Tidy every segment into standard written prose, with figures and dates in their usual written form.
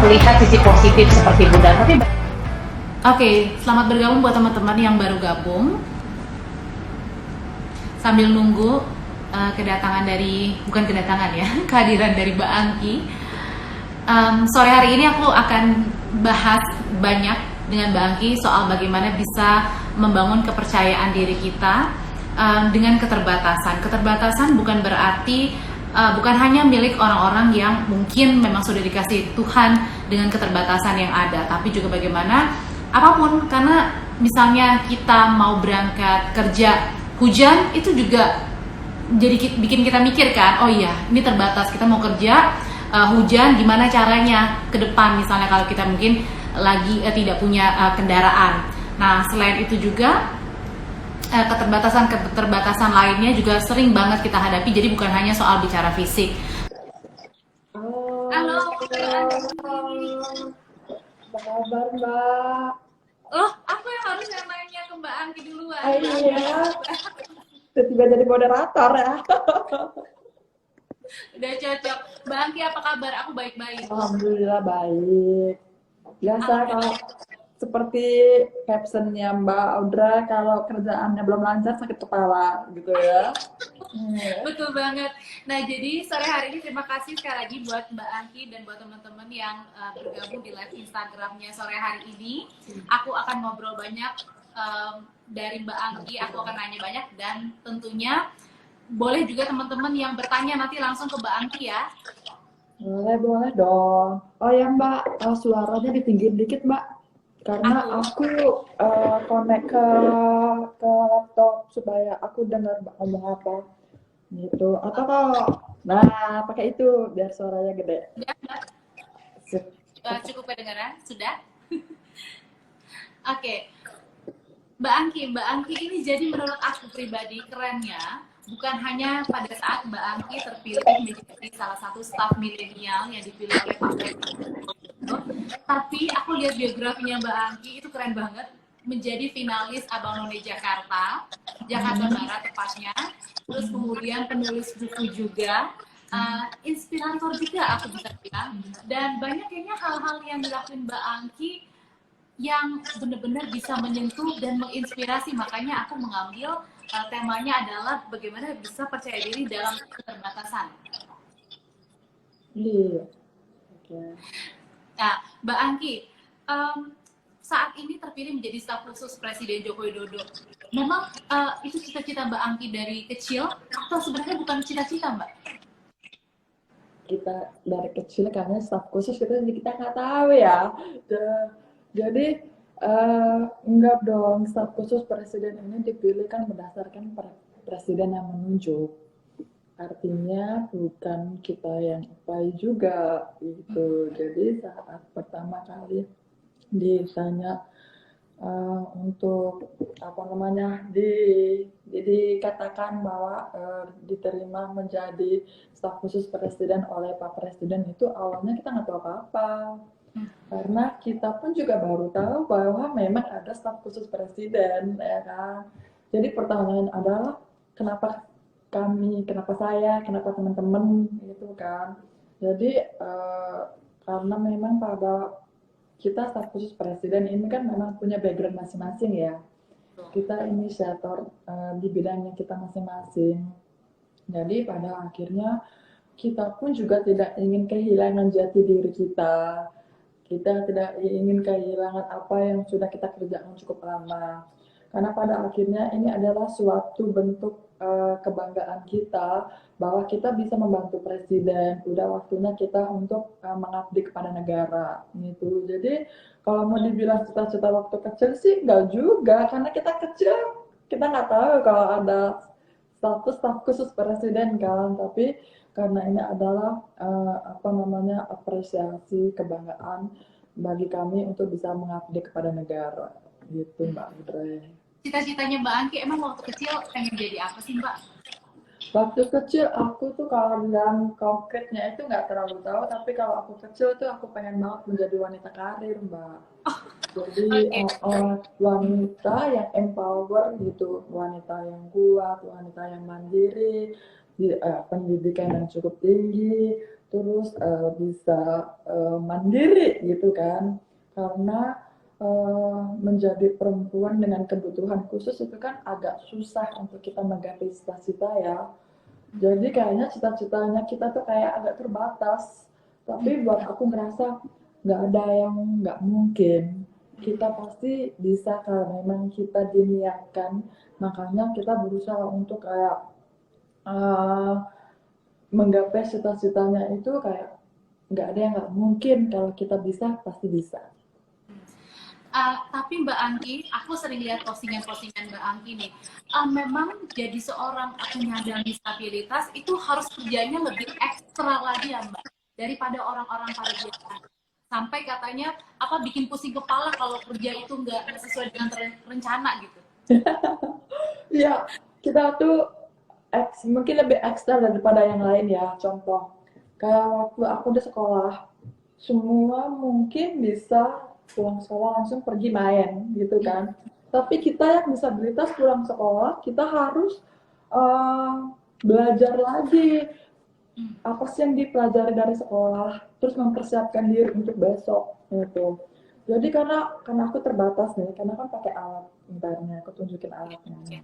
melihat sisi positif seperti Bunda. Tapi Oke, selamat bergabung buat teman-teman yang baru gabung. Sambil nunggu kehadiran dari Mbak Angki. Sore hari ini aku akan bahas banyak dengan Mbak Angki soal bagaimana bisa membangun kepercayaan diri kita dengan keterbatasan. Keterbatasan bukan berarti bukan hanya milik orang-orang yang mungkin memang sudah dikasih Tuhan dengan keterbatasan yang ada, tapi juga bagaimana apapun, karena misalnya kita mau berangkat kerja hujan, itu juga jadi bikin kita mikir kan, oh iya ini terbatas, kita mau kerja hujan, gimana caranya ke depan misalnya kalau kita mungkin lagi tidak punya kendaraan. Nah selain itu juga keterbatasan lainnya juga sering banget kita hadapi, jadi bukan hanya soal bicara fisik. Halo, Apa kabar Mbak? loh aku yang harus nanya ke Mbak Angki duluan. Iya, tiba-tiba jadi moderator ya. Udah cocok. Mbak Angki apa kabar? Aku baik-baik. Alhamdulillah baik. Biasa kalau seperti captionnya Mbak Audra, kalau kerjaannya belum lancar sakit kepala gitu ya. Betul banget. Nah, jadi sore hari ini terima kasih sekali lagi buat Mbak Angki dan buat teman-teman yang bergabung di live Instagramnya sore hari ini. Aku akan ngobrol banyak dari Mbak Angki, aku akan nanya banyak, dan tentunya boleh juga teman-teman yang bertanya nanti langsung ke Mbak Angki ya. Boleh dong. Oh ya Mbak, suaranya ditinggiin dikit Mbak. Karena aku connect ke laptop supaya aku dengar Mbak ngomong apa. Gitu. Atau kalau, nah pakai itu biar suaranya gede. Sudah, cukup kedengaran? Sudah? Oke. Mbak Angki ini jadi menurut aku pribadi kerennya bukan hanya pada saat Mbak Angki terpilih menjadi salah satu staf milenial yang dipilih oleh Pak Presiden, tapi aku lihat biografinya Mbak Angki itu keren banget, menjadi finalis Abang None Jakarta Barat tepatnya, terus kemudian penulis buku juga, inspirator juga aku bisa bilang, dan banyak kayaknya hal-hal yang dilakuin Mbak Angki yang benar-benar bisa menyentuh dan menginspirasi. Makanya aku mengambil temanya adalah bagaimana bisa percaya diri dalam keterbatasan. Iya. Okay. Nah, Mbak Angki, saat ini terpilih menjadi staf khusus Presiden Joko Widodo. Memang itu cita-cita Mbak Angki dari kecil atau sebenarnya bukan cita-cita, Mbak? Kita dari kecil karena staf khusus kita nggak tahu ya. Jadi enggak dong, staf khusus presiden ini dipilih kan berdasarkan presiden yang menunjuk. Artinya bukan kita yang apply juga gitu. Jadi saat pertama kali ditanya untuk apa namanya dikatakan bahwa diterima menjadi staf khusus presiden oleh Pak Presiden, itu awalnya kita nggak tahu apa-apa. Karena kita pun juga baru tahu bahwa memang ada staf khusus presiden, ya kan. Jadi pertanyaan adalah kenapa saya, kenapa teman-teman gitu kan. Jadi karena memang pada kita staf khusus presiden ini kan memang punya background masing-masing ya. Kita inisiator di bidangnya kita masing-masing. Jadi pada akhirnya kita pun juga tidak ingin kehilangan jati diri kita. Kita tidak ingin kehilangan apa yang sudah kita kerjakan cukup lama. Karena pada akhirnya ini adalah suatu bentuk kebanggaan kita bahwa kita bisa membantu presiden. Udah waktunya kita untuk mengabdi kepada negara gitu. Jadi kalau mau dibilang cita-cita waktu kecil sih enggak juga, karena kita kecil kita nggak tahu kalau ada staf khusus presiden kan. Tapi karena ini adalah apresiasi, kebanggaan bagi kami untuk bisa mengabdi kepada negara gitu Mbak Audrey. Cita-citanya Mbak Angki emang waktu kecil pengen jadi apa sih Mbak? Waktu kecil aku tuh kalau bilang konkretnya itu nggak terlalu tahu, tapi kalau aku kecil tuh aku pengen banget menjadi wanita karir Mbak. Jadi wanita yang empower gitu, wanita yang kuat, wanita yang mandiri, pendidikan yang cukup tinggi, terus bisa mandiri gitu kan. Karena menjadi perempuan dengan kebutuhan khusus itu kan agak susah untuk kita menggapai cita-cita ya. Jadi kayaknya cita-citanya kita tuh kayak agak terbatas. Tapi buat aku ngerasa nggak ada yang nggak mungkin. Kita pasti bisa kalau memang kita diniatkan. Makanya kita berusaha untuk kayak menggapai cita-citanya itu kayak nggak ada yang nggak mungkin. Kalau kita bisa, pasti bisa. Tapi Mbak Angki, aku sering lihat postingan-postingan Mbak Angki nih. Memang jadi seorang penyandang disabilitas itu harus kerjanya lebih ekstra lagi ya Mbak, daripada orang-orang pada biasa. Sampai katanya bikin pusing kepala kalau kerja itu nggak sesuai dengan rencana gitu. Iya, kita tuh mungkin lebih ekstra daripada yang lain ya. Contoh, kayak waktu aku di sekolah, semua mungkin bisa pulang sekolah langsung pergi main gitu kan. Tapi kita yang disabilitas pulang sekolah, kita harus belajar lagi apa sih yang dipelajari dari sekolah, terus mempersiapkan diri untuk besok gitu. Jadi karena aku terbatas nih, karena kan pakai alat bentarnya, aku tunjukin alatnya.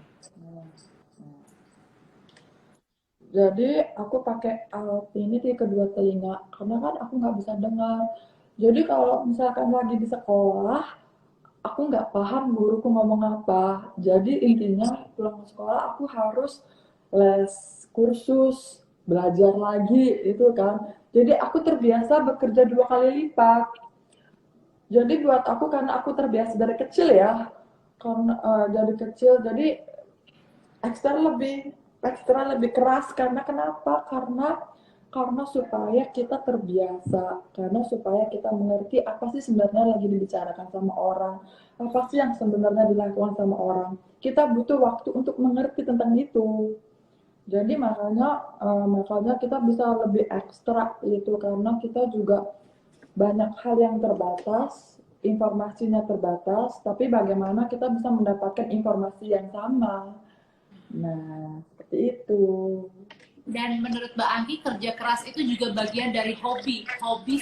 Jadi aku pakai alat ini di kedua telinga, karena kan aku nggak bisa dengar. Jadi kalau misalkan lagi di sekolah, aku nggak paham guruku ngomong apa. Jadi intinya pulang ke sekolah aku harus les kursus, belajar lagi itu kan. Jadi aku terbiasa bekerja 2 kali lipat. Jadi buat aku karena aku terbiasa dari kecil ya, karena dari kecil jadi ekstra lebih keras karena kenapa? Karena supaya kita terbiasa, karena supaya kita mengerti apa sih sebenarnya lagi dibicarakan sama orang, apa sih yang sebenarnya dilakukan sama orang. Kita butuh waktu untuk mengerti tentang itu. Jadi makanya kita bisa lebih ekstra gitu karena kita juga banyak hal yang terbatas, informasinya terbatas, tapi bagaimana kita bisa mendapatkan informasi yang sama. Nah, seperti itu. Dan menurut Mbak Angki, kerja keras itu juga bagian dari hobi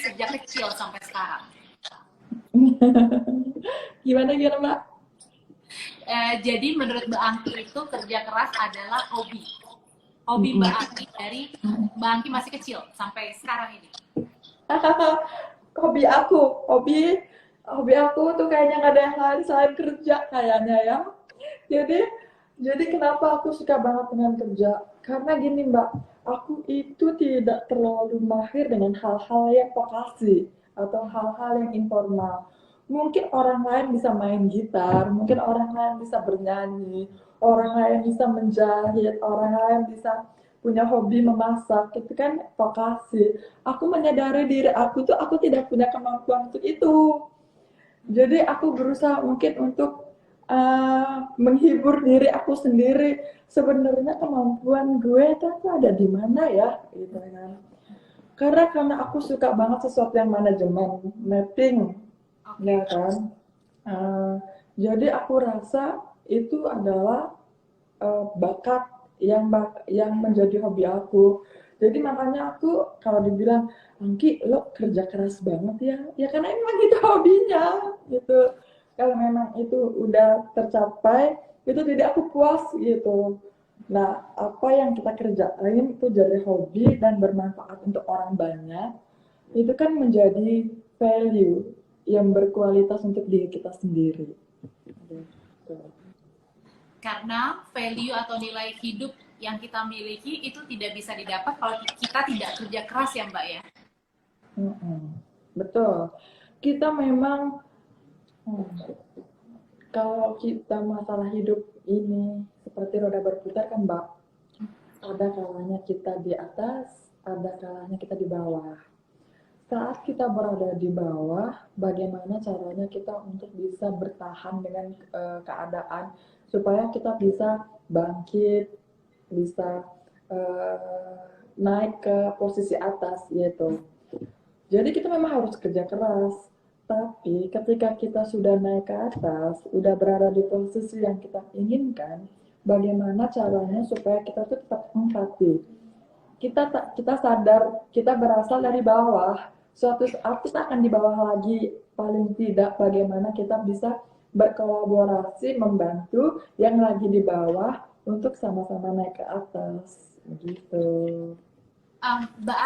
sejak kecil sampai sekarang. Gimana Mbak? Jadi menurut Mbak Angki itu kerja keras adalah hobi Mbak Angki dari Mbak Angki masih kecil sampai sekarang ini. hobi aku tuh kayaknya nggak ada yang lain selain kerja kayaknya ya. Jadi kenapa aku suka banget dengan kerja? Karena gini Mbak, aku itu tidak terlalu mahir dengan hal-hal yang vokasi atau hal-hal yang informal. Mungkin orang lain bisa main gitar, mungkin orang lain bisa bernyanyi, orang lain bisa menjahit, orang lain bisa punya hobi memasak, itu kan vokasi. Aku menyadari diri aku tuh aku tidak punya kemampuan untuk itu. Jadi aku berusaha mungkin untuk menghibur diri aku sendiri. Sebenarnya kemampuan gue itu ada di mana ya, gitu kan? Karena aku suka banget sesuatu yang manajemen, mapping, ya kan. Jadi aku rasa itu adalah bakat yang menjadi hobi aku. Jadi makanya aku kalau dibilang Angki lo kerja keras banget ya karena emang itu hobinya gitu. Kalau memang itu udah tercapai itu jadi aku puas gitu. Nah apa yang kita kerjain itu jadi hobi dan bermanfaat untuk orang banyak itu kan menjadi value yang berkualitas untuk diri kita sendiri. Karena value atau nilai hidup yang kita miliki itu tidak bisa didapat kalau kita tidak kerja keras ya Mbak ya. Betul. Kita memang kalau kita masalah hidup ini seperti roda berputar kan Mbak, ada kalanya kita di atas, ada kalanya kita di bawah. Saat kita berada di bawah, bagaimana caranya kita untuk bisa bertahan dengan keadaan supaya kita bisa bangkit, bisa naik ke posisi atas gitu. Jadi kita memang harus kerja keras. Tapi ketika kita sudah naik ke atas, udah berada di posisi yang kita inginkan, bagaimana caranya supaya kita tuh tetap empati. kita sadar kita berasal dari bawah. Suatu saat kita akan di bawah lagi. Paling tidak bagaimana kita bisa berkolaborasi membantu yang lagi di bawah untuk sama-sama naik ke atas gitu. Mbak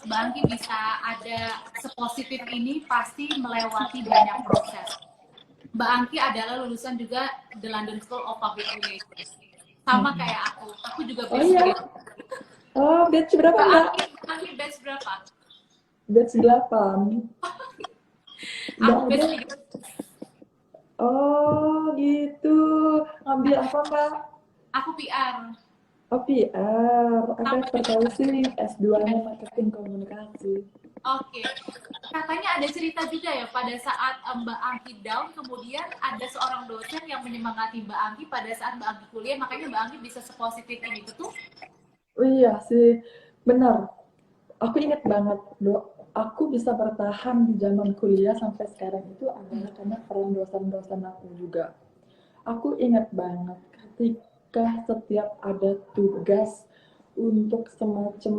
Angki bisa ada sepositif ini pasti melewati banyak proses. Mbak Angki adalah lulusan juga The London School of Public Relations. Sama kayak aku juga Oh iya. batch Oh, batch berapa Mbak? Mbak Angki batch berapa? Batch 8. Aku Mbak batch ada. Oh gitu. Ngambil apa Mbak? Aku PR. Oh PR. Aku tahu sih S2-nya marketing komunikasi. Oke. Katanya ada cerita juga ya pada saat Mbak Angki down, kemudian ada seorang dosen yang menyemangati Mbak Angki pada saat Mbak Angki kuliah, makanya Mbak Angki bisa sepositif ini, betul? Oh iya sih, benar. Aku ingat banget, Dok. Aku bisa bertahan di zaman kuliah sampai sekarang itu adalah karena peran dosen-dosen aku juga. Aku ingat banget ketika setiap ada tugas untuk semacam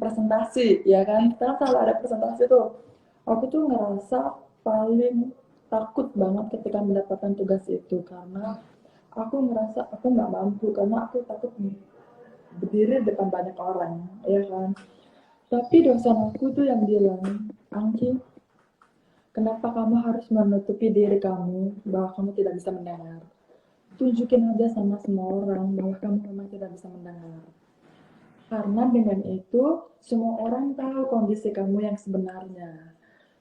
presentasi, ya kan? Karena selalu ada presentasi tuh. Aku tuh ngerasa paling takut banget ketika mendapatkan tugas itu karena aku ngerasa aku nggak mampu karena aku takut berdiri di depan banyak orang, ya kan? Tapi dosen aku tuh yang bilang, Angki, kenapa kamu harus menutupi diri kamu bahwa kamu tidak bisa mendengar? Tunjukin aja sama semua orang bahwa kamu memang tidak bisa mendengar. Karena dengan itu, semua orang tahu kondisi kamu yang sebenarnya.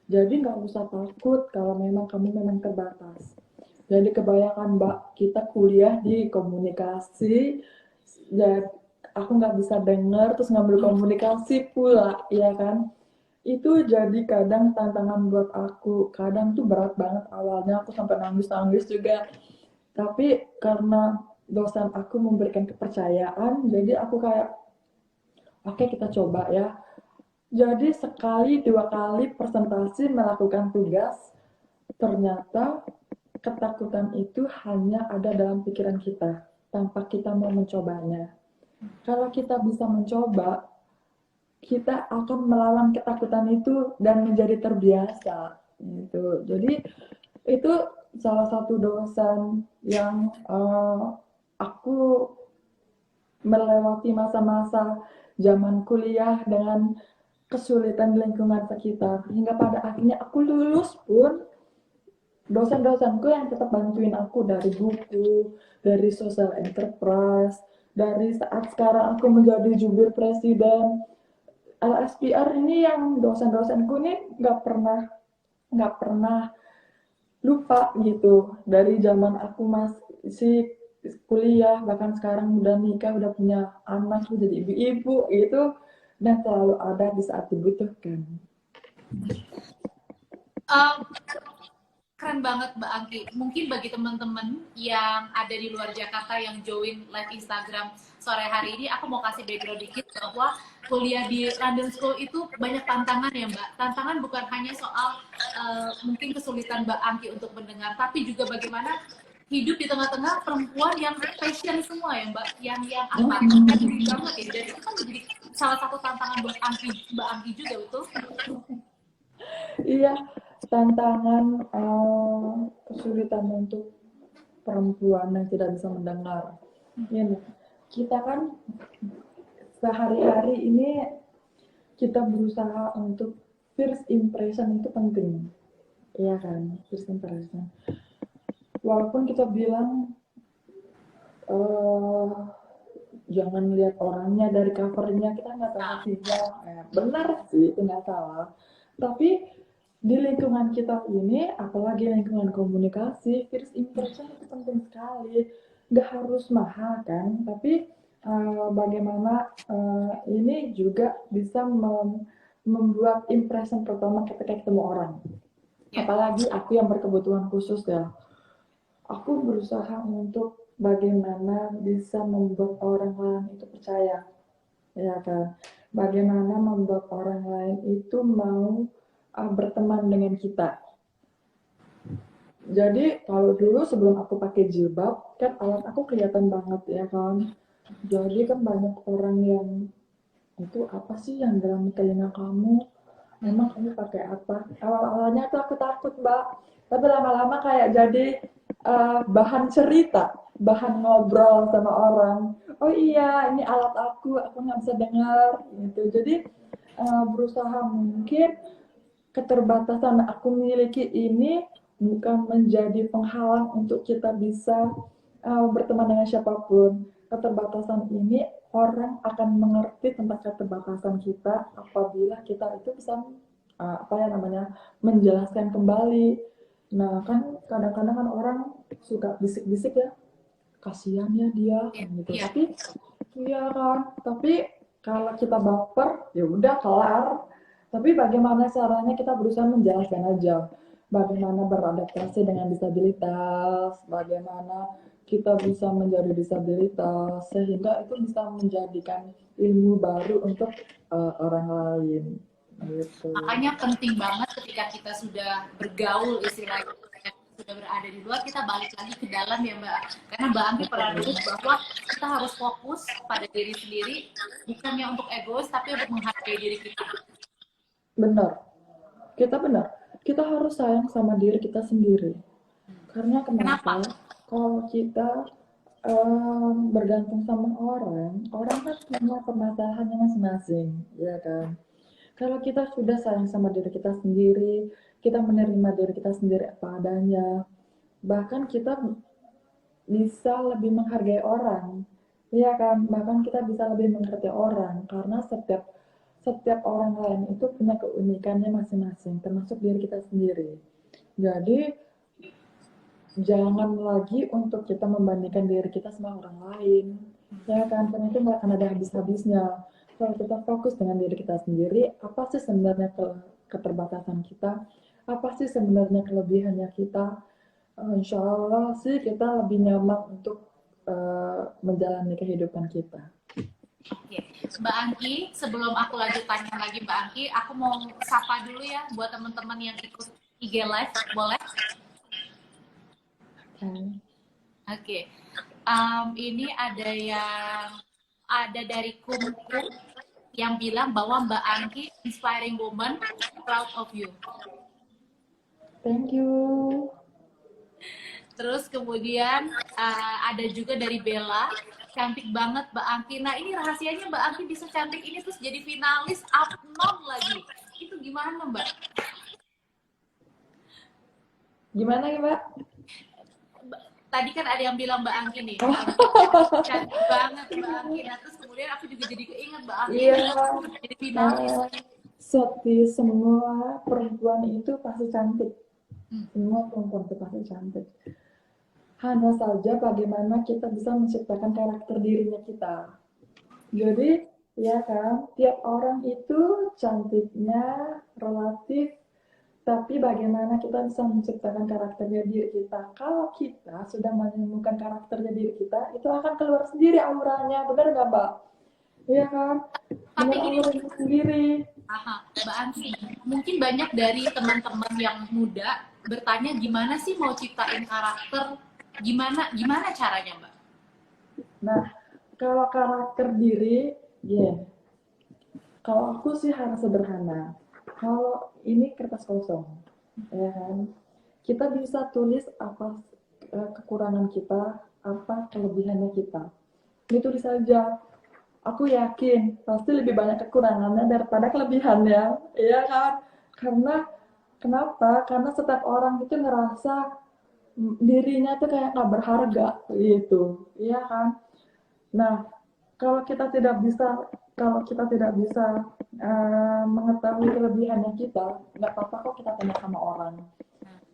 Jadi nggak usah takut kalau memang kamu memang terbatas. Jadi kebanyakan Mbak, kita kuliah di komunikasi, dan aku nggak bisa dengar, terus ngambil komunikasi pula, ya kan? Itu jadi kadang tantangan buat aku. Kadang tuh berat banget awalnya, aku sampai nangis-nangis juga. Tapi karena dosen aku memberikan kepercayaan, jadi aku kayak, oke kita coba ya. Jadi sekali, 2 kali presentasi melakukan tugas, ternyata ketakutan itu hanya ada dalam pikiran kita, tanpa kita mau mencobanya. Kalau kita bisa mencoba, kita akan melawan ketakutan itu dan menjadi terbiasa gitu. Jadi itu salah satu dosen yang aku melewati masa-masa zaman kuliah dengan kesulitan di lingkungan sekitar hingga pada akhirnya aku lulus pun dosen-dosenku yang tetap bantuin aku dari buku, dari social enterprise, dari saat sekarang aku menjadi jubir presiden. LSPR ini yang dosen-dosenku ini nggak pernah lupa gitu dari zaman aku masih kuliah, bahkan sekarang udah nikah, udah punya anak, udah jadi ibu-ibu gitu, dan selalu ada di saat dibutuhkan. Keren banget Mbak Angki. Mungkin bagi teman-teman yang ada di luar Jakarta yang join live Instagram sore hari ini, aku mau kasih background dikit bahwa kuliah di London School itu banyak tantangan ya Mbak. Tantangan bukan hanya soal mungkin kesulitan Mbak Angki untuk mendengar, tapi juga bagaimana hidup di tengah-tengah perempuan yang passion semua ya Mbak, yang apa? Kan banget ya. Dan itu kan menjadi salah satu tantangan buat Mbak Angki juga, betul? Iya, tantangan kesulitan untuk perempuan yang tidak bisa mendengar. Ini kita kan sehari-hari ini kita berusaha untuk first impression itu penting, iya kan? First impression. Walaupun kita bilang jangan lihat orangnya dari covernya, kita nggak tahu hasilnya. Benar sih, itu nggak salah. Tapi di lingkungan kita ini, apalagi lingkungan komunikasi, first impression itu penting sekali. Nggak harus mahal kan, tapi bagaimana ini juga bisa membuat impression pertama ketika ketemu orang. Apalagi aku yang berkebutuhan khusus ya. Aku berusaha untuk bagaimana bisa membuat orang lain itu percaya, ya kan? Bagaimana membuat orang lain itu mau berteman dengan kita. Jadi kalau dulu sebelum aku pakai jilbab, kan alat aku kelihatan banget ya kan. Jadi kan banyak orang yang itu apa sih yang dalam telinga kamu? Memang kamu pakai apa? Awal-awalnya tuh aku takut, Mbak. Tapi lama-lama kayak jadi bahan cerita, bahan ngobrol sama orang. Oh iya, ini alat aku nggak bisa dengar, gitu. Jadi berusaha mungkin keterbatasan aku miliki ini bukan menjadi penghalang untuk kita bisa berteman dengan siapapun. Keterbatasan ini orang akan mengerti tentang keterbatasan kita apabila kita itu bisa apa ya namanya menjelaskan kembali. Nah kan kadang-kadang kan orang suka bisik-bisik ya, kasihan ya dia gitu. Iya. Tapi iya kan, tapi kalau kita baper ya udah kelar. Tapi bagaimana caranya kita berusaha menjelaskan aja. Bagaimana beradaptasi dengan disabilitas, bagaimana kita bisa menjadi disabilitas, sehingga itu bisa menjadikan ilmu baru untuk orang lain. Gitu. Makanya penting banget ketika kita sudah bergaul istilahnya, sudah berada di luar, kita balik lagi ke dalam ya Mbak. Karena Mbak Anggi pernah nulis bahwa kita harus fokus pada diri sendiri, bukannya untuk egois, tapi untuk menghargai diri kita. Benar, benar. Kita harus sayang sama diri kita sendiri. Karena kenapa? Kenapa? Kalau kita bergantung sama orang, orang kan punya permasalahannya masing-masing, ya kan? Kalau kita sudah sayang sama diri kita sendiri, kita menerima diri kita sendiri apa adanya, bahkan kita bisa lebih menghargai orang, ya kan? Bahkan kita bisa lebih mengerti orang, karena setiap setiap orang lain itu punya keunikannya masing-masing, termasuk diri kita sendiri. Jadi jangan lagi untuk kita membandingkan diri kita sama orang lain, ya kan? Karena itu nggak akan ada habis-habisnya. Kalau kita fokus dengan diri kita sendiri, apa sih sebenarnya keterbatasan kita, apa sih sebenarnya kelebihannya kita, insya Allah sih kita lebih nyaman untuk menjalani kehidupan kita. Oke. Mbak Angki, sebelum aku lanjut tanya lagi Mbak Angki, aku mau sapa dulu ya buat teman-teman yang ikut IG Live, boleh? Oke. Ini ada dari Kumku yang bilang bahwa Mbak Angki inspiring woman, proud of you. Thank you. Terus kemudian ada juga dari Bella, cantik banget Mbak Angki. Nah ini rahasianya Mbak Angki bisa cantik ini terus jadi finalis Abnon lagi. Itu gimana Mbak? Gimana ya Mbak? Tadi kan ada yang bilang Mbak Angki nih, cantik banget Mbak Angki. Nah terus kemudian aku juga jadi keinget Mbak Angki jadi finalis. Semua perempuan itu pasti cantik. Semua perempuan itu pasti cantik. Hanya saja bagaimana kita bisa menciptakan karakter dirinya kita. Jadi, ya kan, tiap orang itu cantiknya relatif, tapi bagaimana kita bisa menciptakan karakternya diri kita. Kalau kita sudah menemukan karakternya diri kita, itu akan keluar sendiri auranya, benar nggak Mbak? Iya kan? Tapi ini sendiri. Mbak Angki, mungkin banyak dari teman-teman yang muda bertanya gimana sih mau ciptain karakter, gimana caranya Mbak? Nah, kalau karakter diri, kalau aku sih harus sederhana. Kalau ini kertas kosong, ya kan? Kita bisa tulis apa kekurangan kita, apa kelebihannya kita. Ini tulis saja. Aku yakin pasti lebih banyak kekurangannya daripada kelebihannya, ya kan? Karena kenapa? Karena setiap orang itu ngerasa dirinya tuh kayak nggak berharga gitu, iya kan? Nah, kalau kita tidak bisa mengetahui kelebihannya kita, nggak apa-apa kok kita tanya sama orang.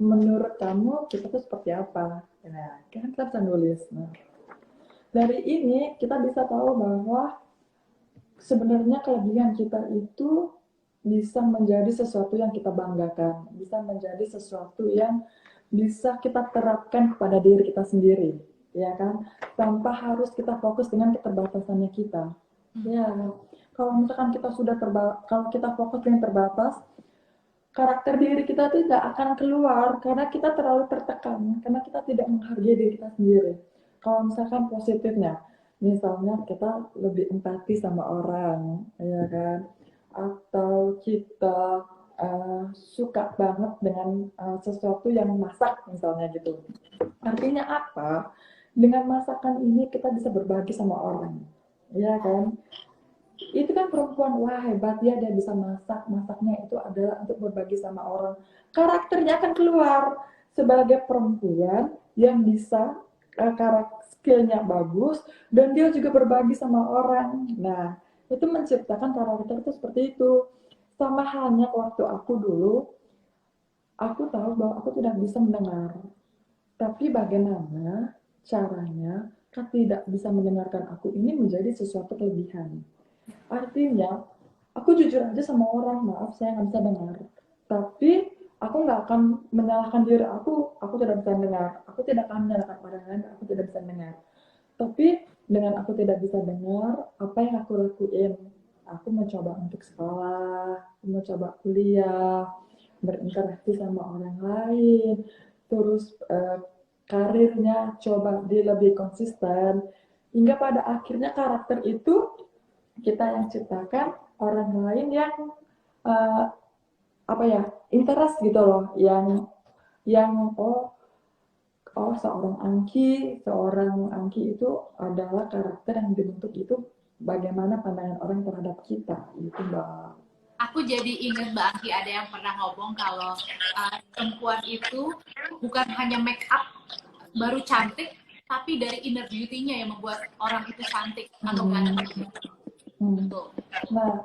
Menurut kamu kita tuh seperti apa? Nah, kan kita bisa nulis. Nah, dari ini kita bisa tahu bahwa sebenarnya kelebihan kita itu bisa menjadi sesuatu yang kita banggakan, bisa menjadi sesuatu yang bisa kita terapkan kepada diri kita sendiri, ya kan? Tanpa harus kita fokus dengan keterbatasannya kita. Ya, kalau misalkan kita kalau kita fokus dengan terbatas, karakter diri kita tidak akan keluar karena kita terlalu tertekan, karena kita tidak menghargai diri kita sendiri. Kalau misalkan positifnya, Misalnya kita lebih empati sama orang, ya kan? Atau kita suka banget dengan sesuatu yang masak misalnya gitu. Artinya apa? Dengan masakan ini kita bisa berbagi sama orang, ya kan? Itu kan perempuan, wah hebat ya dia bisa masak, masaknya itu adalah untuk berbagi sama orang. Karakternya akan keluar sebagai perempuan yang bisa karakter skillnya bagus dan dia juga berbagi sama orang. Nah, itu menciptakan karakter itu seperti itu. Sama halnya waktu aku dulu, aku tahu bahwa aku tidak bisa mendengar. Tapi bagaimana caranya tidak bisa mendengarkan aku ini menjadi sesuatu kelebihan. Artinya, aku jujur aja sama orang, maaf saya nggak bisa dengar. Tapi aku nggak akan menyalahkan diri aku tidak bisa dengar. Aku tidak akan menyalahkan orang lain, aku tidak bisa dengar. Tapi dengan aku tidak bisa dengar, apa yang aku lakuin? Aku mencoba untuk sekolah, aku mencoba kuliah, berinteraksi sama orang lain, terus karirnya coba dia lebih konsisten, hingga pada akhirnya karakter itu kita yang ciptakan, orang lain yang uh, apa ya interest gitu loh, yang seorang Angki itu adalah karakter yang dibentuk itu bagaimana pandangan orang terhadap kita itu Mbak. Aku jadi ingat Mbak Angki ada yang pernah ngomong kalau perempuan itu bukan hanya make up baru cantik, tapi dari inner beauty-nya yang membuat orang itu cantik atau ganteng. Betul. Nah,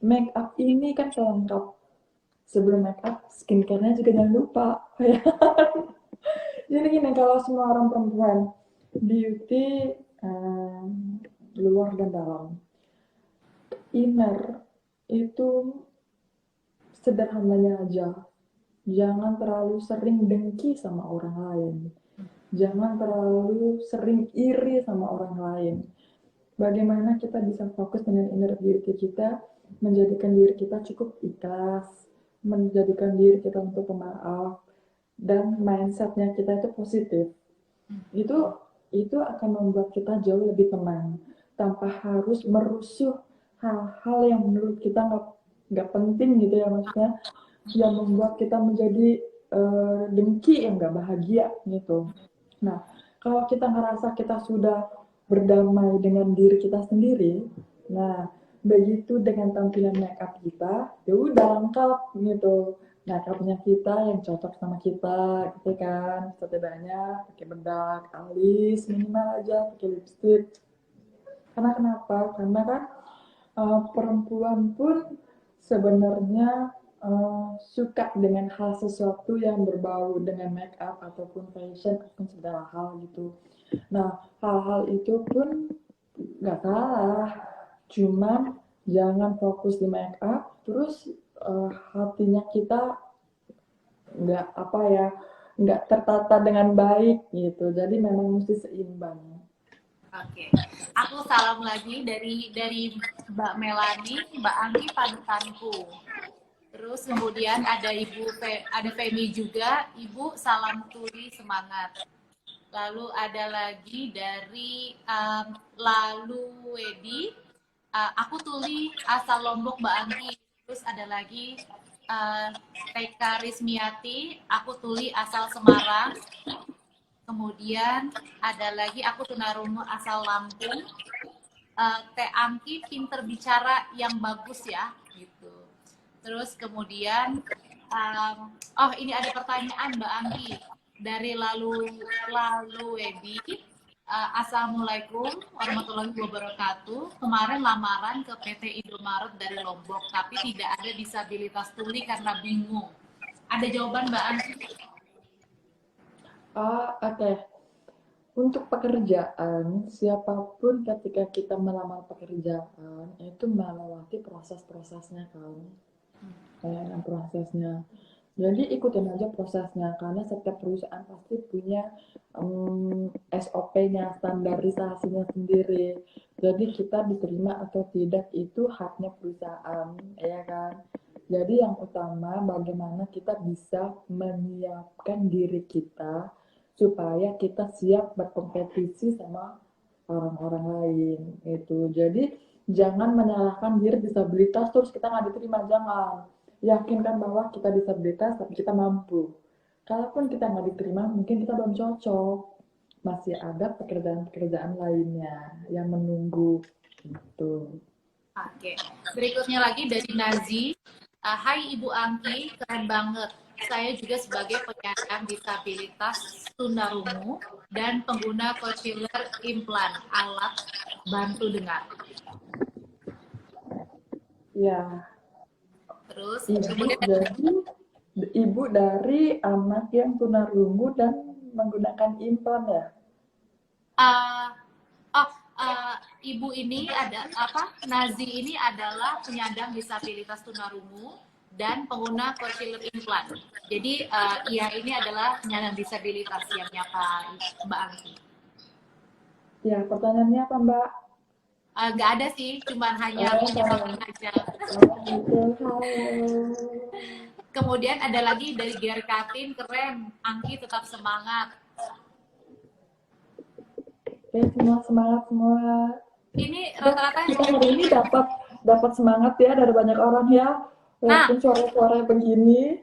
make up ini kan pelengkap. Sebelum make up, skincare-nya juga jangan lupa. Jadi gini, kalau semua orang perempuan, beauty luar dan dalam. Inner itu sederhananya aja. Jangan terlalu sering dengki sama orang lain. Jangan terlalu sering iri sama orang lain. Bagaimana kita bisa fokus dengan inner beauty kita, menjadikan diri kita cukup ikhlas, menjadikan diri kita untuk pemaaf, dan mindsetnya kita itu positif. Itu akan membuat kita jauh lebih tenang, tanpa harus merusuh hal-hal yang menurut kita nggak penting gitu ya, maksudnya yang membuat kita menjadi dengki yang nggak bahagia gitu. Nah, kalau kita ngerasa kita sudah berdamai dengan diri kita sendiri, nah begitu dengan tampilan make up kita, ya udah lengkap gitu. Make upnya kita yang cocok sama kita, gitu kan. Setidaknya pakai bedak, alis minimal aja, pakai lipstick. Karena kenapa? Karena kan perempuan pun sebenarnya suka dengan hal sesuatu yang berbau dengan make up ataupun fashion ataupun segala hal gitu. Nah, hal-hal itu pun nggak salah, cuman jangan fokus di make up, terus hatinya kita nggak tertata dengan baik gitu. Jadi memang mesti seimbang. Oke, aku salam lagi dari Mbak Melani, Mbak Angki panutanku. Terus kemudian ada ada Femi juga, Ibu salam tuli semangat. Lalu ada lagi dari Lalu Wedi, aku tuli asal Lombok Mbak Angki. Terus ada lagi Teka Rismiati, aku tuli asal Semarang. Kemudian ada lagi aku tunarungu asal Lampung. Teh Angki pinter bicara yang bagus ya, gitu. Terus kemudian, ini ada pertanyaan Mbak Angki dari Lalu Wedi. Assalamualaikum warahmatullahi wabarakatuh. Kemarin lamaran ke PT Indomaret dari Lombok, tapi tidak ada disabilitas tuli karena bingung. Ada jawaban Mbak Angki? Oke. Untuk pekerjaan, siapapun ketika kita melamar pekerjaan, itu melewati proses-prosesnya kan. Prosesnya. Jadi ikutin aja prosesnya, karena setiap perusahaan pasti punya SOP-nya, standarisasinya sendiri. Jadi kita diterima atau tidak itu haknya perusahaan, ya kan. Jadi yang utama bagaimana kita bisa menyiapkan diri kita supaya kita siap berkompetisi sama orang-orang lain itu. Jadi jangan menyalahkan diri disabilitas terus kita nggak diterima, jangan. Yakinkan bahwa kita disabilitas tapi kita mampu. Kalaupun kita nggak diterima, mungkin kita belum cocok. Masih ada pekerjaan-pekerjaan lainnya yang menunggu gitu. Oke, berikutnya lagi dari Nazi. Hai Ibu Angki, keren banget. Saya juga sebagai penyandang disabilitas tunarungu dan pengguna cochlear implant, alat bantu dengar. Ya, Terus ibu kemudian jadi ibu dari anak yang tunarungu dan menggunakan implan ya. uh, oh ibu ini ada apa? Nazi ini adalah penyandang disabilitas tunarungu dan pengguna cochlear implant. Jadi ia ini adalah penyandang disabilitas yang nyapa Mbak Angki. Ya, pertanyaannya apa Mbak? Nggak ada sih, cuman hanya menyesalkan aja. Kemudian ada lagi dari Gerkatin, keren, Angki tetap semangat. Semua semangat semua. Ini rata-rata kita hari ini dapat semangat ya dari banyak orang ya, walaupun sore-sore begini.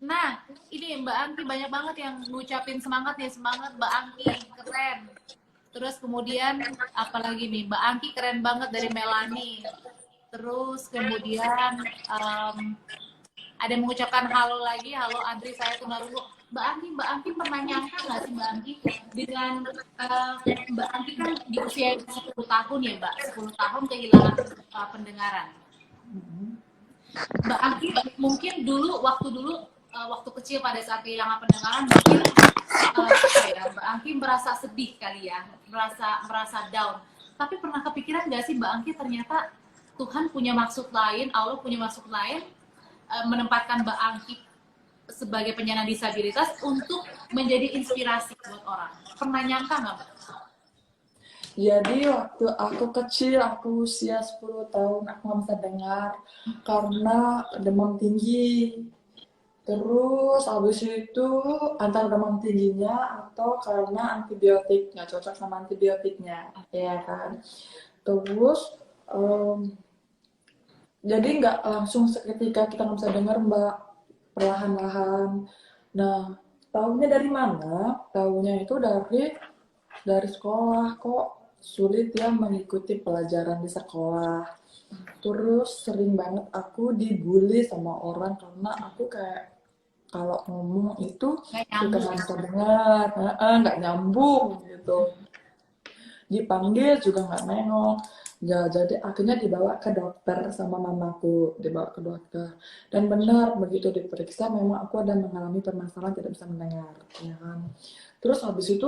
Nah, ini Mbak Angki banyak banget yang ngucapin semangat nih, semangat Mbak Angki, keren. Terus kemudian apalagi nih, Mbak Angki keren banget dari Melani. Terus kemudian ada yang mengucapkan halo lagi, halo Andri, saya tunarungu. Mbak Angki pernah nyangka nggak sih Mbak Angki dengan Mbak Angki kan di usia 10 tahun ya Mbak, 10 tahun kehilangan pendengaran. Mbak Angki mungkin waktu kecil pada saat kehilangan pendengaran mungkin Mbak Angki merasa sedih kali ya, merasa down. Tapi pernah kepikiran nggak sih Mbak Angki ternyata Tuhan punya maksud lain, Allah punya maksud lain menempatkan Mbak Angki sebagai penyandang disabilitas untuk menjadi inspirasi buat orang. Pernah nyangka nggak Mbak? Jadi waktu aku kecil, aku usia 10 tahun, aku nggak bisa dengar karena demam tinggi. Terus habis itu antara demam tingginya atau karena antibiotik, nggak cocok sama antibiotiknya, ya kan. Terus jadi nggak langsung seketika kita nggak bisa dengar Mbak, perlahan-lahan. Nah, tahunya dari mana? Tahunya itu dari sekolah. Kok sulit ya mengikuti pelajaran di sekolah. Terus sering banget aku dibully sama orang karena aku kayak kalau ngomong itu suka nggak bisa dengar, nggak nyambung gitu. Dipanggil juga nggak nengok. Ya, jadi akhirnya dibawa ke dokter sama mamaku, dibawa ke dokter. Dan benar begitu diperiksa memang aku ada mengalami permasalahan tidak bisa mendengar, ya kan. Terus habis itu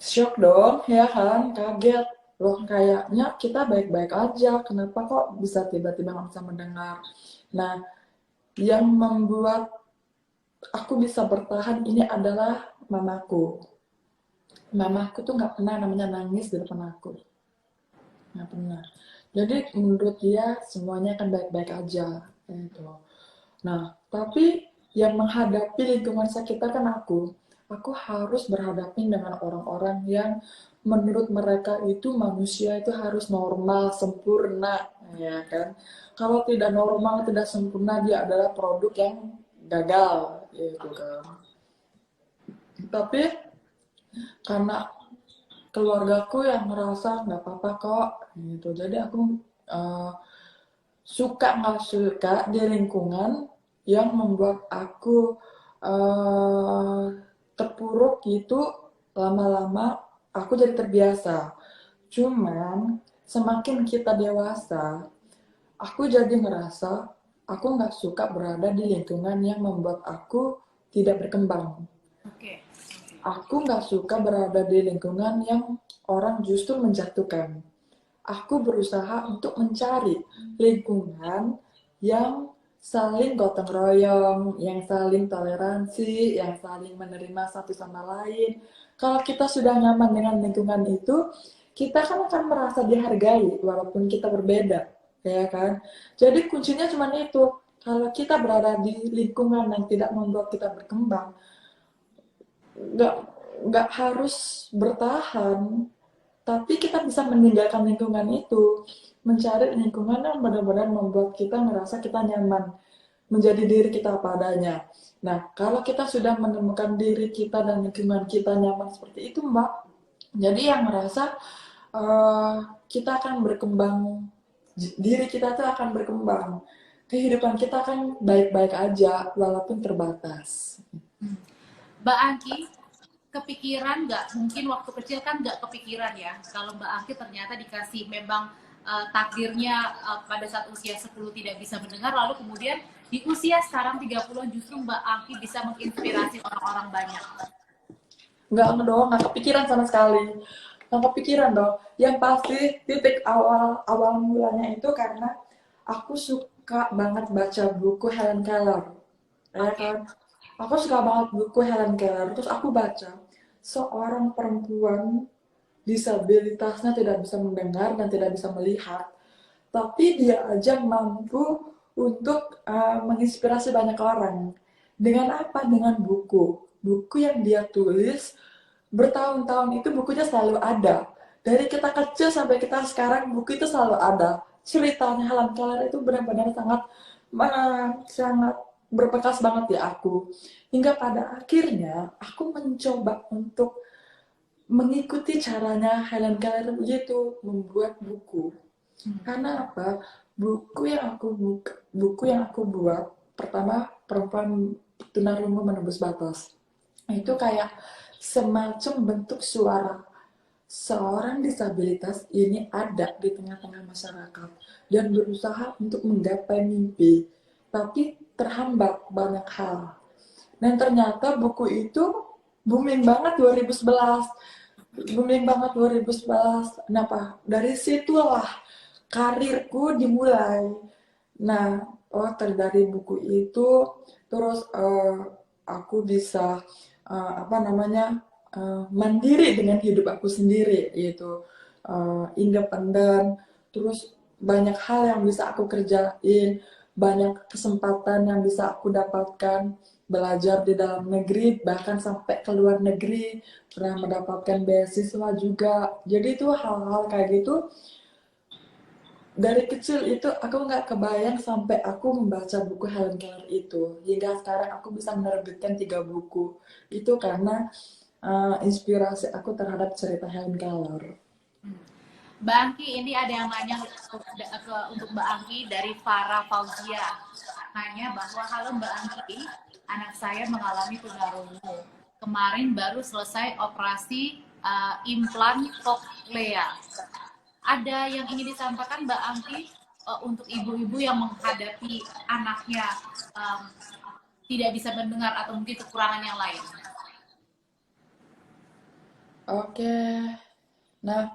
shock dong, ya kan, kaget. Loh kayaknya kita baik-baik aja, kenapa kok bisa tiba-tiba nggak bisa mendengar. Nah, yang membuat aku bisa bertahan ini adalah mamaku. Mamaku tuh nggak pernah namanya nangis di depan aku. Nggak pernah. Jadi menurut dia semuanya akan baik-baik aja. Gitu. Nah, tapi yang menghadapi lingkungan sekitar kan aku harus berhadapan dengan orang-orang yang menurut mereka itu manusia itu harus normal, sempurna, ya kan. Kalau tidak normal, tidak sempurna, dia adalah produk yang gagal, gitu kan. Tapi karena keluargaku yang merasa nggak apa-apa kok, gitu. Jadi aku suka nggak suka di lingkungan yang membuat aku terpuruk gitu, lama-lama aku jadi terbiasa. Cuman semakin kita dewasa, aku jadi ngerasa aku nggak suka berada di lingkungan yang membuat aku tidak berkembang. Oke. Aku nggak suka berada di lingkungan yang orang justru menjatuhkan. Aku berusaha untuk mencari lingkungan yang saling gotong royong, yang saling toleransi, yang saling menerima satu sama lain. Kalau kita sudah nyaman dengan lingkungan itu, kita kan akan merasa dihargai walaupun kita berbeda, ya kan? Jadi kuncinya cuma itu. Kalau kita berada di lingkungan yang tidak membuat kita berkembang, nggak harus bertahan, Tapi kita bisa meninggalkan lingkungan itu, mencari lingkungan yang benar-benar membuat kita merasa kita nyaman, menjadi diri kita apa adanya. Nah, kalau kita sudah menemukan diri kita dan lingkungan kita nyaman seperti itu, Mbak, jadi yang merasa eh, kita akan berkembang, diri kita tuh akan berkembang. Kehidupan kita akan baik-baik aja, walaupun terbatas. Mbak Angki, kepikiran nggak, mungkin waktu kecil kan nggak kepikiran ya, kalau Mbak Angki ternyata dikasih memang takdirnya pada saat usia 10 tidak bisa mendengar, lalu kemudian di usia sekarang 30-an justru Mbak Angki bisa menginspirasi orang-orang banyak. Nggak dong, nggak kepikiran sama sekali. Nggak kepikiran dong. Yang pasti titik awal mulanya itu karena aku suka banget baca buku Helen Keller. Ya kan? Aku suka banget buku Helen Keller. Terus aku baca seorang perempuan disabilitasnya tidak bisa mendengar dan tidak bisa melihat, tapi dia aja mampu untuk menginspirasi banyak orang. Dengan apa? Dengan buku. Buku yang dia tulis bertahun-tahun itu bukunya selalu ada. Dari kita kecil sampai kita sekarang buku itu selalu ada. Ceritanya Helen Keller itu benar-benar sangat berbekas banget di aku. Hingga pada akhirnya aku mencoba untuk mengikuti caranya Helen Keller begitu, membuat buku. Karena apa? Buku yang aku buat pertama perempuan tunarungu menembus batas. Itu kayak semacam bentuk suara seorang disabilitas ini ada di tengah-tengah masyarakat dan berusaha untuk menggapai mimpi, tapi terhambat banyak hal. Dan ternyata buku itu booming banget 2011. Booming banget 2011. Kenapa? Dari situlah karirku dimulai. Nah, dari buku itu, terus aku bisa mandiri dengan hidup aku sendiri, yaitu independen. Terus banyak hal yang bisa aku kerjain, banyak kesempatan yang bisa aku dapatkan, belajar di dalam negeri, bahkan sampai ke luar negeri, pernah mendapatkan beasiswa juga. Jadi itu hal-hal kayak gitu dari kecil itu aku nggak kebayang sampai aku membaca buku Helen Keller itu. Hingga sekarang aku bisa menerbitkan 3 buku. Itu karena inspirasi aku terhadap cerita Helen Keller. Mbak Angki, ini ada yang nanya untuk Mbak Angki dari Farah Fauzia. Nanya bahwa, halo Mbak Angki, anak saya mengalami tunarungu. Kemarin baru selesai operasi implan koklea. Ada yang ingin disampaikan Mbak Angki untuk ibu-ibu yang menghadapi anaknya tidak bisa mendengar atau mungkin kekurangan yang lain? Oke. Nah,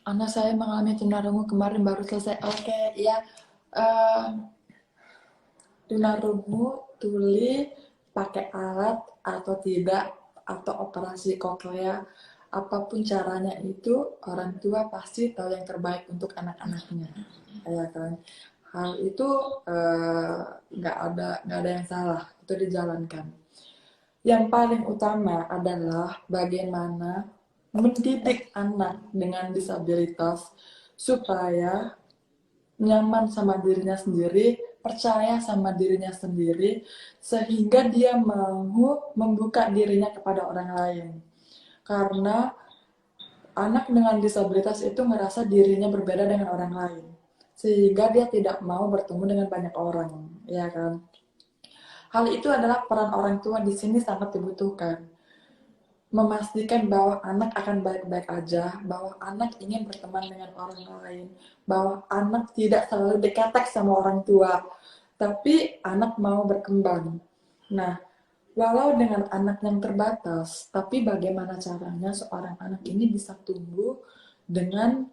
anak saya mengalami tunarungu kemarin baru selesai. Oke, ya. Tunarungu tuli pakai alat atau tidak, atau operasi koklea, apapun caranya itu orang tua pasti tahu yang terbaik untuk anak-anaknya, ya kan? Hal itu nggak ada yang salah, itu dijalankan. Yang paling utama adalah bagaimana mendidik anak dengan disabilitas supaya nyaman sama dirinya sendiri, percaya sama dirinya sendiri, sehingga dia mau membuka dirinya kepada orang lain. Karena anak dengan disabilitas itu merasa dirinya berbeda dengan orang lain, sehingga dia tidak mau bertemu dengan banyak orang, ya kan? Hal itu adalah peran orang tua di sini sangat dibutuhkan. Memastikan bahwa anak akan baik-baik aja, bahwa anak ingin berteman dengan orang lain, bahwa anak tidak selalu diketek sama orang tua, tapi anak mau berkembang. Nah, walau dengan anak yang terbatas, tapi bagaimana caranya seorang anak ini bisa tumbuh dengan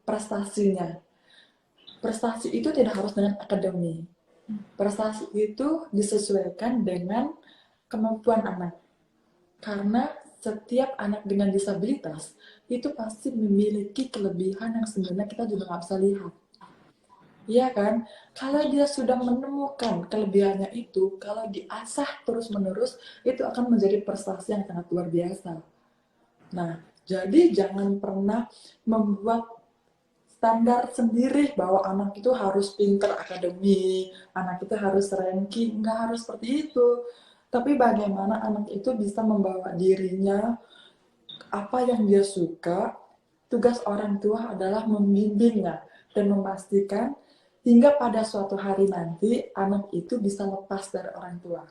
prestasinya. Prestasi itu tidak harus dengan akademi. Prestasi itu disesuaikan dengan kemampuan anak. Karena setiap anak dengan disabilitas itu pasti memiliki kelebihan yang sebenarnya kita juga nggak bisa lihat. Iya kan? Kalau dia sudah menemukan kelebihannya itu, kalau diasah terus-menerus, itu akan menjadi prestasi yang sangat luar biasa. Nah, Jadi jangan pernah membuat standar sendiri bahwa anak itu harus pinter akademi, anak itu harus ranking, nggak harus seperti itu. Tapi bagaimana anak itu bisa membawa dirinya, apa yang dia suka, tugas orang tua adalah membimbingnya dan memastikan hingga pada suatu hari nanti anak itu bisa lepas dari orang tua.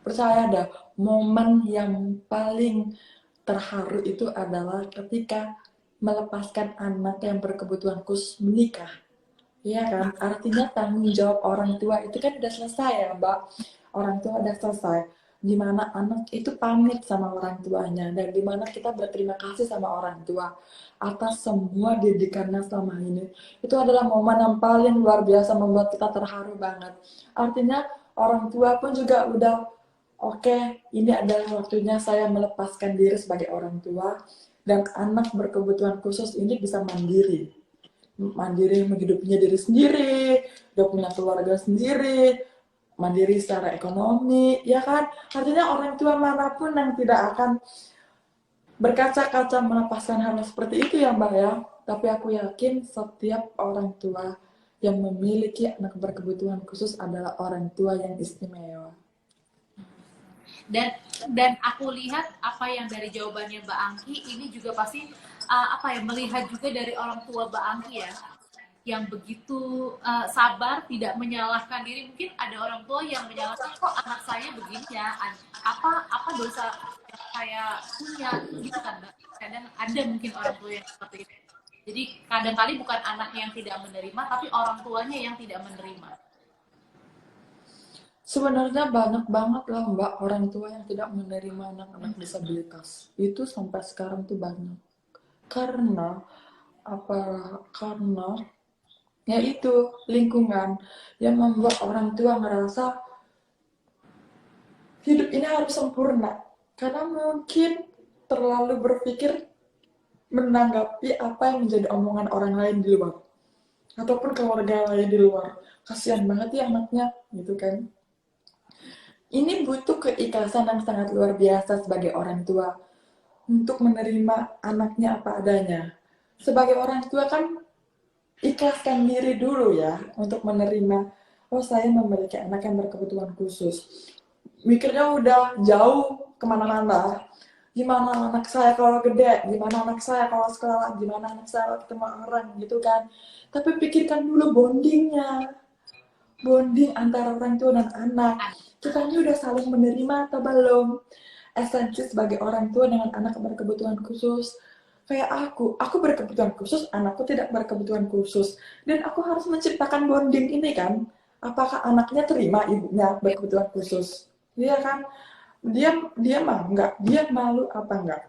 Percaya dah, momen yang paling terharu itu adalah ketika melepaskan anak yang berkebutuhan khusus menikah. Iya kan? Artinya tanggung jawab orang tua itu kan udah selesai ya, Mbak. Orang tua udah selesai. Dimana anak itu pamit sama orang tuanya dan dimana kita berterima kasih sama orang tua atas semua didikannya selama ini. Itu adalah momen yang paling luar biasa membuat kita terharu banget. Artinya orang tua pun juga udah oke, ini adalah waktunya saya melepaskan diri sebagai orang tua dan anak berkebutuhan khusus ini bisa mandiri. Mandiri menghidupinya diri sendiri, udah punya keluarga sendiri, mandiri secara ekonomi, ya kan? Artinya orang tua manapun yang tidak akan berkaca-kaca melepaskan hal seperti itu ya Mbak ya. Tapi aku yakin setiap orang tua yang memiliki anak berkebutuhan khusus adalah orang tua yang istimewa. Dan aku lihat apa yang dari jawabannya Mbak Angki ini juga pasti melihat juga dari orang tua Mbak Angki ya, yang begitu sabar, tidak menyalahkan diri. Mungkin ada orang tua yang menyalahkan, kok anak saya begini ya, apa dosa yang saya punya gitu kan Mbak. Kadang ada mungkin orang tua yang seperti itu. Jadi kadang-kali bukan anaknya yang tidak menerima, tapi orang tuanya yang tidak menerima. Sebenarnya banyak banget lah Mbak orang tua yang tidak menerima anak-anak disabilitas. Itu sampai sekarang tuh banyak. Karena apa? Karena yaitu lingkungan yang membuat orang tua ngerasa hidup ini harus sempurna. Karena mungkin terlalu berpikir menanggapi apa yang menjadi omongan orang lain di luar. Ataupun keluarga lain di luar. Kasihan banget ya anaknya, gitu kan. Ini butuh keikhlasan yang sangat luar biasa sebagai orang tua untuk menerima anaknya apa adanya. Sebagai orang tua kan ikhlaskan diri dulu ya untuk menerima, oh saya memiliki anak yang berkebutuhan khusus. Mikirnya udah jauh kemana-mana. Gimana anak saya kalau gede, gimana anak saya kalau sekolah, gimana anak saya kalau ketemu orang gitu kan. Tapi pikirkan dulu bondingnya. Bonding antara orang tua dan anak. Kita ini udah saling menerima atau belum? Esensi sebagai orang tua dengan anak berkebutuhan khusus. Kayak aku berkebutuhan khusus, anakku tidak berkebutuhan khusus. Dan aku harus menciptakan bonding ini kan. Apakah anaknya terima ibunya berkebutuhan khusus? Iya kan? Dia mah enggak, dia malu apa enggak?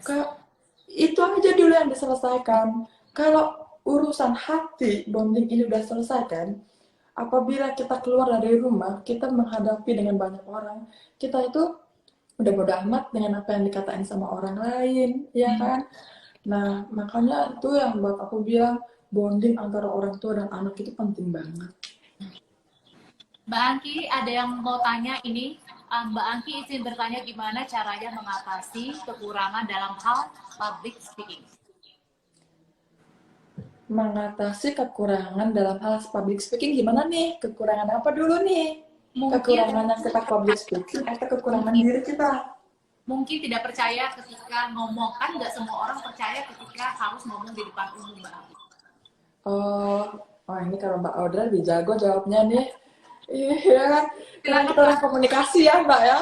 Kayak itu aja dulu yang diselesaikan. Kalau urusan hati, bonding ini udah selesai kan? Apabila kita keluar dari rumah, kita menghadapi dengan banyak orang, kita itu udah bodo amat dengan apa yang dikatain sama orang lain, ya kan? Nah, makanya itu yang buat aku bilang, bonding antara orang tua dan anak itu penting banget. Mbak Angki, ada yang mau tanya ini, Mbak Angki izin bertanya gimana caranya mengatasi kekurangan dalam hal public speaking. Mengatasi kekurangan dalam hal public speaking gimana nih? Kekurangan apa dulu nih? Kekurangannya kita public speaking atau kekurangan diri kita? Mungkin tidak percaya ketika ngomong, kan nggak semua orang percaya ketika harus ngomong di depan umum Mbak Angki. Oh, ini kalau Mbak Audra lebih jago jawabnya nih. Iya, karena kita orang komunikasi ya Mbak ya.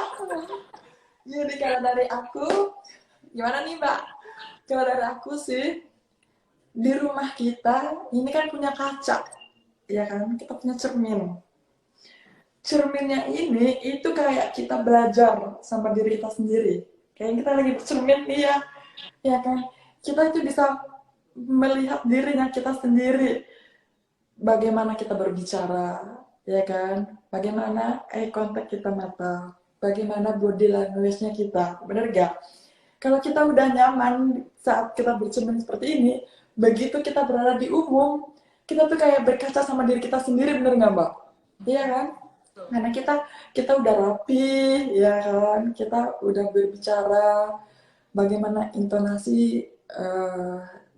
Jadi kalau dari aku, gimana nih Mbak? Kalau dari aku sih, di rumah kita ini kan punya kaca, ya kan? Kita punya cermin. Cerminnya ini itu kayak kita belajar sama diri kita sendiri. Kayak kita lagi bercermin nih ya kan? Kita itu bisa melihat dirinya kita sendiri. Bagaimana kita berbicara, ya kan? Bagaimana eye contact kita mata, bagaimana body language-nya kita, bener gak? Kalau kita udah nyaman saat kita bercermin seperti ini, begitu kita berada di umum, kita tuh kayak berkaca sama diri kita sendiri, bener nggak Mbak? Iya kan? Karena kita udah rapi, ya kan? Kita udah berbicara bagaimana intonasi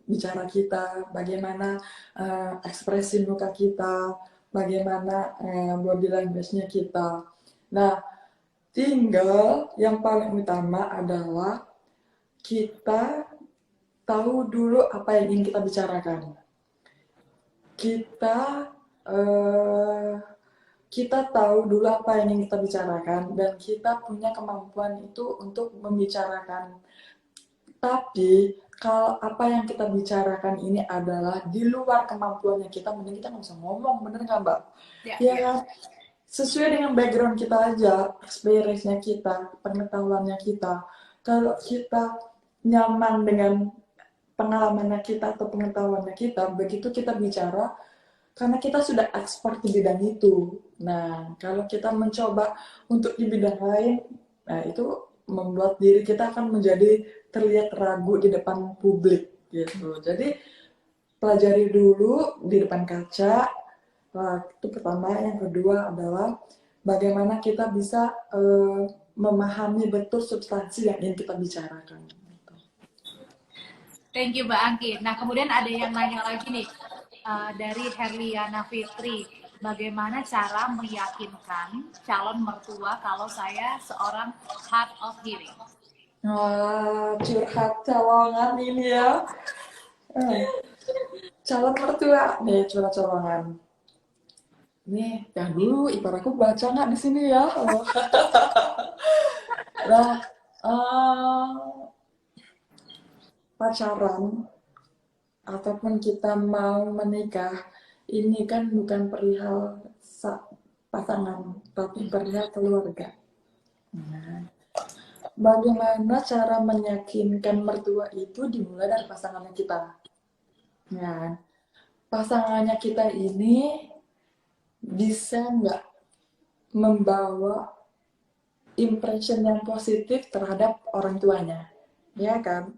bicara kita, bagaimana ekspresi muka kita, bagaimana body language-nya kita. Nah, tinggal yang paling utama adalah kita tahu dulu apa yang ingin kita bicarakan. Kita tahu dulu apa yang ingin kita bicarakan dan kita punya kemampuan itu untuk membicarakan. Tapi kalau apa yang kita bicarakan ini adalah di luar kemampuannya kita, mending kita nggak usah ngomong, bener nggak Mbak? Ya kan? Sesuai dengan background kita aja, experience-nya kita, pengetahuannya kita. Kalau kita nyaman dengan pengalamannya kita atau pengetahuannya kita, begitu kita bicara, karena kita sudah expert di bidang itu. Nah, kalau kita mencoba untuk di bidang lain, nah itu membuat diri kita akan menjadi terlihat ragu di depan publik gitu. Jadi pelajari dulu di depan kaca. Nah, itu pertama. Yang kedua adalah bagaimana kita bisa memahami betul substansi yang ingin kita bicarakan. Thank you Mbak Angki. Nah kemudian ada yang nanya lagi nih dari Herliana Fitri, bagaimana cara meyakinkan calon mertua kalau saya seorang hard of hearing? Wah, curhat calongan ini ya. Calon mertua nih, curhat calongan. Nih, yang dulu ipar aku baca nggak di sini ya? Nah, pacaran ataupun kita mau menikah ini kan bukan perihal pasangan, tapi perihal keluarga. Nah, bagaimana cara meyakinkan mertua itu dimulai dari pasangannya kita. Nah, pasangannya kita ini bisa nggak membawa impression yang positif terhadap orang tuanya, ya kan?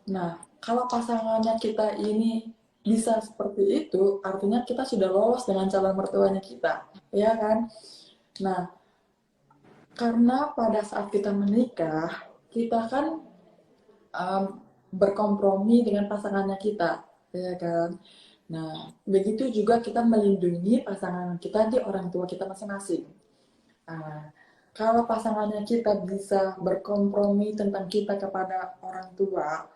Nah, kalau pasangannya kita ini bisa seperti itu, artinya kita sudah lolos dengan calon mertuanya kita, ya kan? Nah, karena pada saat kita menikah, kita kan berkompromi dengan pasangannya kita, ya kan? Nah, begitu juga kita melindungi pasangan kita di orang tua kita masing-masing. Nah, kalau pasangannya kita bisa berkompromi tentang kita kepada orang tua,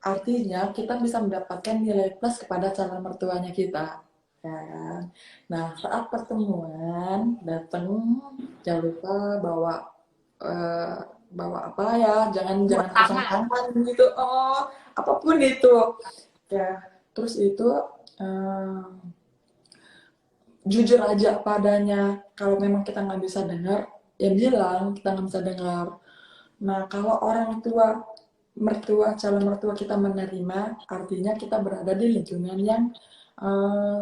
artinya kita bisa mendapatkan nilai plus kepada calon mertuanya kita, ya kan? Nah, saat pertemuan datang, jangan lupa bawa apa ya, jangan kosong tangan gitu, apapun itu, ya. Terus itu jujur aja padanya. Kalau memang kita nggak bisa dengar, ya bilang kita nggak bisa dengar. Nah, kalau orang tua calon mertua kita menerima, artinya kita berada di lingkungan yang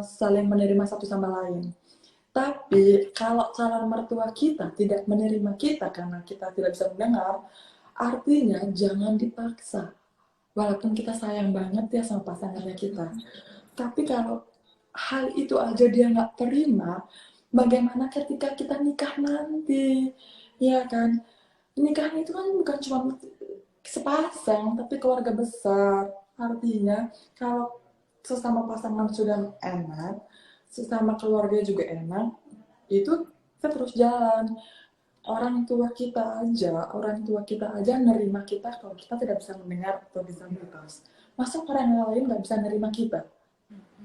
saling menerima satu sama lain. Tapi kalau calon mertua kita tidak menerima kita karena kita tidak bisa mendengar, artinya jangan dipaksa. Walaupun kita sayang banget ya sama pasangannya kita. Tapi kalau hal itu aja dia nggak terima, bagaimana ketika kita nikah nanti? Ya kan? Nikahan itu kan bukan cuma sepasang, tapi keluarga besar. Artinya, kalau sesama pasangan sudah enak, sesama keluarga juga enak, itu kita terus jalan. Orang tua kita aja nerima kita kalau kita tidak bisa mendengar atau disabilitas. Masa orang lain nggak bisa nerima kita?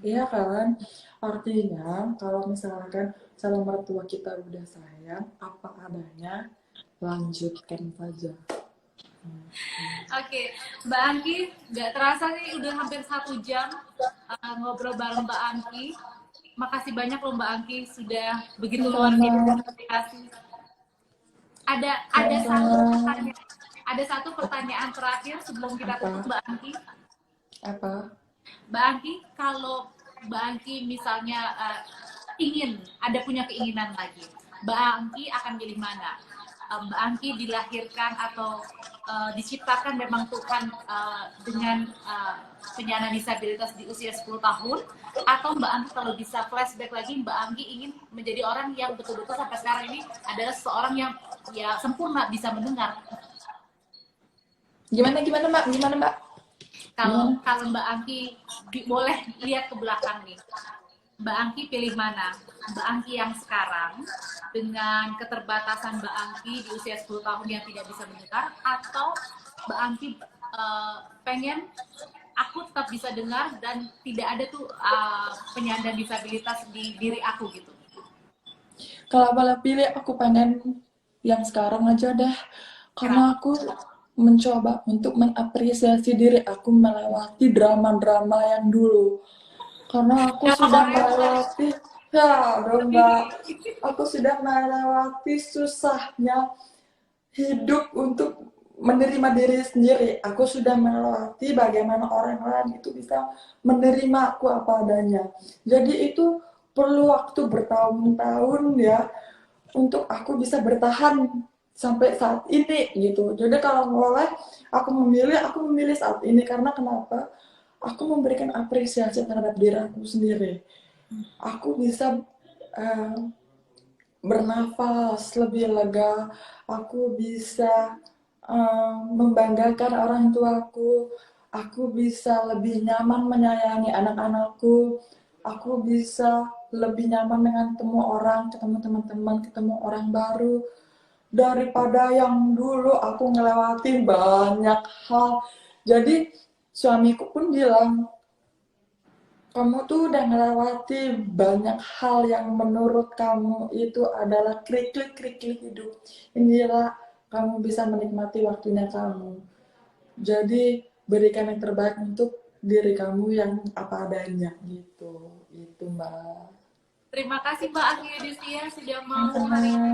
Iya kan? Artinya, kalau misalkan calon mertua kita udah sayang, apa adanya, lanjutkan saja. Oke, Mbak Angki, nggak terasa nih udah hampir 1 jam ngobrol bareng Mbak Angki. Makasih banyak loh Mbak Angki sudah begitu luar biasa komunikasi. Ada satu pertanyaan terakhir sebelum kita tutup Mbak Angki. Apa? Mbak Angki, kalau Mbak Angki misalnya punya keinginan lagi, Mbak Angki akan pilih mana? Mbak Angki dilahirkan atau diciptakan memang Tuhan dengan penyandang disabilitas di usia 10 tahun, atau Mbak Angki kalau bisa flashback lagi, Mbak Angki ingin menjadi orang yang betul-betul sampai sekarang ini adalah seseorang yang ya sempurna bisa mendengar? Gimana Mbak? Gimana Mbak? Kalau Gimana? kalau Mbak Angki boleh lihat ke belakang nih, Mbak Angki pilih mana? Mbak Angki yang sekarang dengan keterbatasan Mbak Angki di usia 10 tahun yang tidak bisa mendengar, atau Mbak Angki pengen aku tetap bisa dengar dan tidak ada tuh penyandang disabilitas di diri aku gitu. Kalau boleh pilih aku pengen yang sekarang aja deh. Kenapa? Karena aku mencoba untuk mengapresiasi diri aku melewati drama-drama yang dulu. Karena aku Drama sudah Korea bukan? melewati, ya dong Tapi Mbak, aku sudah melewati susahnya hidup untuk menerima diri sendiri. Aku sudah melewati bagaimana orang lain itu bisa menerima aku apa adanya. Jadi itu perlu waktu bertahun-tahun ya untuk aku bisa bertahan sampai saat ini gitu. Jadi kalau boleh aku memilih saat ini karena kenapa? Aku memberikan apresiasi terhadap diri aku sendiri. Aku bisa uh, bernafas lebih lega, aku bisa membanggakan orang tuaku, aku bisa lebih nyaman menyayangi anak-anakku, aku bisa lebih nyaman dengan ketemu orang, ketemu teman-teman, ketemu orang baru, daripada yang dulu aku ngelewatin banyak hal. Jadi suamiku pun bilang, kamu tuh udah melewati banyak hal yang menurut kamu itu adalah kriklik-kriklik hidup. Inilah kamu bisa menikmati waktunya kamu. Jadi berikan yang terbaik untuk diri kamu yang apa adanya gitu. Itu Mbak. terima kasih Mbak Angki Yudhistia sudah mau Sama-sama. hari ini,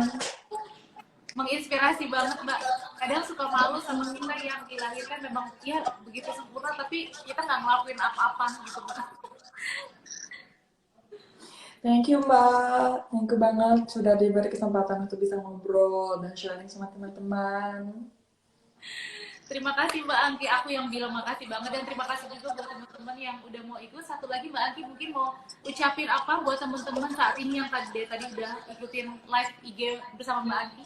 menginspirasi banget Mbak. Kadang suka malu sama kita yang dilahirkan memang ya begitu sempurna tapi kita nggak ngelakuin apa-apa gitu Mbak. Thank you Mbak. Thank you banget sudah diberi kesempatan untuk bisa ngobrol dan sharing sama teman-teman. Terima kasih Mbak Angki, aku yang bilang makasih banget, dan terima kasih juga buat teman-teman yang udah mau ikut. Satu lagi Mbak Angki mungkin mau ucapin apa buat teman-teman saat ini yang tadi udah ikutin live IG bersama Mbak Angki.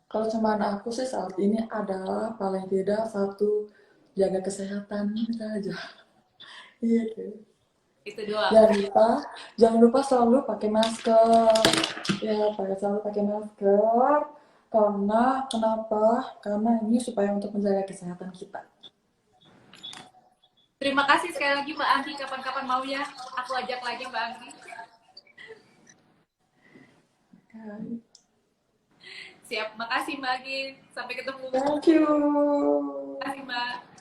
Kalau cuman aku sih saat ini adalah paling tidak satu, jaga kesehatan saja. Iya. Itu doang. Jangan lupa selalu pakai masker. Ya, selalu pakai masker. Karena kenapa? Karena ini supaya untuk menjaga kesehatan kita. Terima kasih sekali lagi Mbak Angki, kapan-kapan mau ya aku ajak lagi Mbak Angki. Siap, makasih Mbak Angki. Sampai ketemu. Thank you. Terima kasih Mbak.